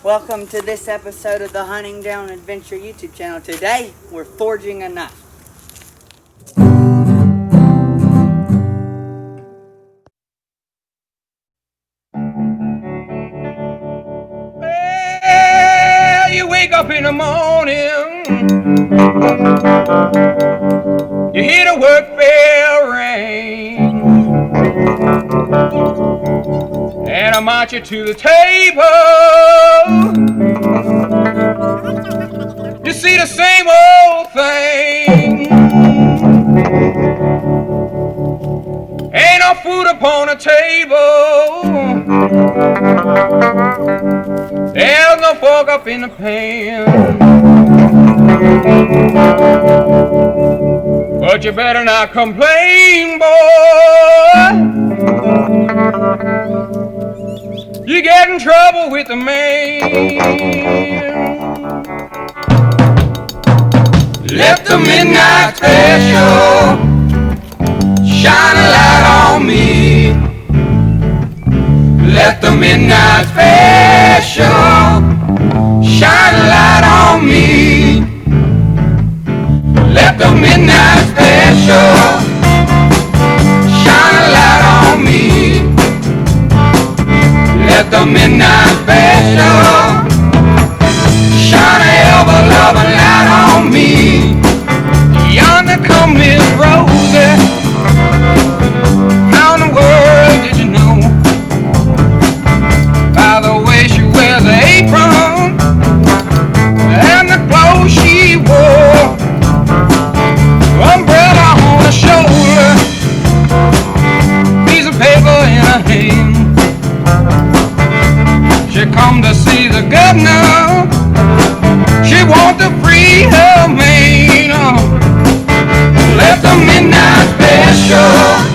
Welcome to this episode of the Hunting Down Adventure YouTube channel. Today, we're forging a knife. Well, you wake up in the morning, you hear the work bell ring, and I march you to the table. You see the same old thing. Ain't no food upon the table. There's no fork up in the pan. But you better not complain, boy. You get in trouble with the man. Let the midnight special shine a light on me. Let the midnight special shine a light on me. Let the midnight special shine a light on me. Let the midnight special shine a ever-loving light on me. Yonder come Miss Rosie. How in the world did you know? By the way she wears her apron and the clothes she wore. Umbrella on her shoulder, piece of paper in her hand. She come to see the governor. She want to free her man. Let the midnight special